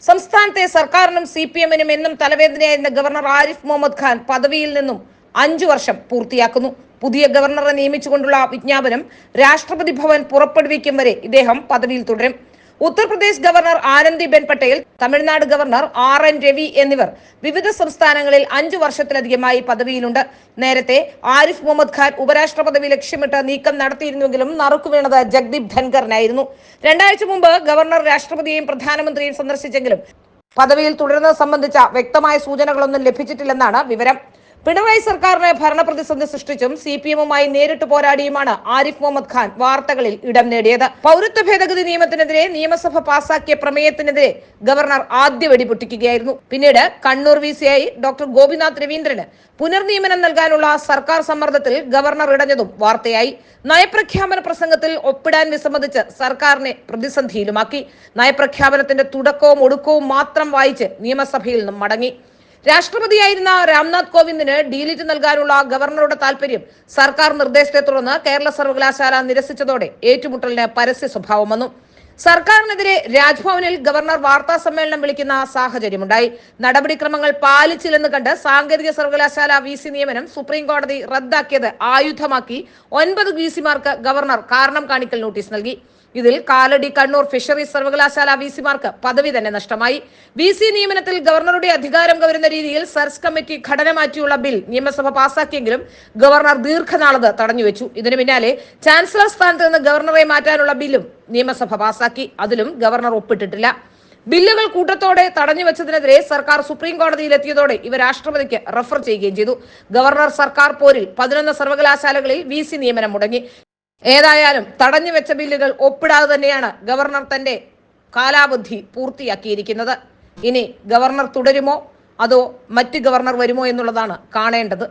സംസ്ഥാനത്തെ സർക്കാരിനും CPM-നും എന്നും തലവേദനയായിരുന്ന ഗവർണർ ആരിഫ് മുഹമ്മദ് ഖാൻ പദവിയിൽ നിന്നും 5 വർഷം പൂർത്തിയാക്കുന്നു. പുതിയ ഗവർണറെ നിയമിച്ചുകൊണ്ടുള്ള വിജ്ഞാപനം രാഷ്ട്രപതി ഭവൻ പുറപ്പെടുവിക്കും വരെ ഇദ്ദേഹം പദവിയിൽ തുടരും. Uttar Pradesh governor Anandiben Patel, Tamil Nadu governor RN Ravi എന്നിവർ വിവിധ സംസ്ഥാനങ്ങളിൽ 5 വർഷത്തിലധികമായി പദവിയിലുണ്ട്. നേരത്തെ ആരിഫ് മുഹമ്മദ് ഖാൻ ഉപരാഷ്ട്രപദവി ലക്ഷ്യമിട്ട് നീക്കം നടത്തിയിരുന്നുവെങ്കിലും നറുക്കുവീണത് ജഗ്ദീപ് ധൻഖറിനായിരുന്നു. 2 ആഴ്ച മുമ്പ് ഗവർണർ രാഷ്ട്രപതിയെയും പ്രധാനമന്ത്രിയെയും സന്ദർശിച്ചെങ്കിലും പദവിയിൽ തുടരുന്നത് സംബന്ധിച്ച വ്യക്തമായ സൂചനകളൊന്നും ലഭിച്ചിട്ടില്ലെന്നാണ് വിവരം. പിണറായി സർക്കാരിന് ഭരണപ്രതിസന്ധി സൃഷ്ടിച്ചും CPM-മായി നേരിട്ട് പോരാടിയുമാണ് ആരിഫ് മുഹമ്മദ് ഖാൻ വാർത്തകളിൽ ഇടം നേടിയത്. പൗരത്വ ഭേദഗതി നിയമത്തിനെതിരെ നിയമസഭ പാസാക്കിയ പ്രമേയത്തിനെതിരെ ഗവർണർ ആദ്യ വെടിപൊട്ടിക്കുകയായിരുന്നു. പിന്നീട് കണ്ണൂർ VC-യായി ഡോക്ടർ ഗോപിനാഥ് രവീന്ദ്രന് പുനർനിയമനം നൽകാനുള്ള സർക്കാർ സമ്മർദ്ദത്തിൽ ഗവർണർ ഇടഞ്ഞതും വാർത്തയായി. നയപ്രഖ്യാപന പ്രസംഗത്തിൽ ഒപ്പിടാൻ വിസമ്മതിച്ച് സർക്കാരിനെ പ്രതിസന്ധിയിലുമാക്കി. നയപ്രഖ്യാപനത്തിന്റെ തുടക്കവും ഒടുക്കവും മാത്രം വായിച്ച് നിയമസഭയിൽ നിന്നും മടങ്ങി. രാഷ്ട്രപതിയായിരുന്ന രാംനാഥ് കോവിന്ദിന് ഡീലിറ്റ് നൽകാനുള്ള ഗവർണറുടെ താൽപര്യം സർക്കാർ നിർദ്ദേശത്തെ തുടർന്ന് കേരള സർവകലാശാല നിരസിച്ചതോടെ ഏറ്റുമുട്ടലിന് പരസ്യ സ്വഭാവം വന്നു. സർക്കാരിനെതിരെ രാജ്ഭവനിൽ ഗവർണർ വാർത്താ സമ്മേളനം വിളിക്കുന്ന സാഹചര്യമുണ്ടായി. നടപടിക്രമങ്ങൾ പാലിച്ചില്ലെന്ന് കണ്ട് സാങ്കേതിക സർവകലാശാല VC നിയമനം സുപ്രീം കോടതി റദ്ദാക്കിയത് ആയുധമാക്കി 9 VC-മാർക്ക് ഗവർണർ കാരണം കാണിക്കൽ നോട്ടീസ് നൽകി. ഇതിൽ കാലടി, കണ്ണൂർ, ഫിഷറീസ് സർവകലാശാല VC-മാർക്ക് പദവി തന്നെ നഷ്ടമായി. VC നിയമനത്തിൽ ഗവർണറുടെ അധികാരം കവരുന്ന രീതിയിൽ സെർച്ച് കമ്മിറ്റി ഘടന മാറ്റിയുള്ള ബിൽ നിയമസഭ പാസാക്കിയെങ്കിലും ഗവർണർ ദീർഘനാളത് തടഞ്ഞുവെച്ചു. ഇതിനു പിന്നാലെ ചാൻസലർ സ്ഥാനത്ത് നിന്ന് ഗവർണറെ മാറ്റാനുള്ള ബില്ലും നിയമസഭ പാസാക്കി. അതിലും ഗവർണർ ഒപ്പിട്ടിട്ടില്ല. ബില്ലുകൾ കൂട്ടത്തോടെ തടഞ്ഞുവെച്ചതിനെതിരെ സർക്കാർ സുപ്രീം കോടതിയിൽ എത്തിയതോടെ ഇവ രാഷ്ട്രപതിക്ക് റഫർ ചെയ്യുകയും ചെയ്തു. ഗവർണർ സർക്കാർ പോരിൽ 11 സർവകലാശാലകളിൽ VC നിയമനം മുടങ്ങി. ഏതായാലും തടഞ്ഞുവെച്ച ബില്ലുകൾ ഒപ്പിടാതെ തന്നെയാണ് ഗവർണർ തന്റെ കാലാവധി പൂർത്തിയാക്കിയിരിക്കുന്നത്. ഇനി ഗവർണർ തുടരുമോ അതോ മറ്റ് ഗവർണർ വരുമോ എന്നുള്ളതാണ് കാണേണ്ടത്.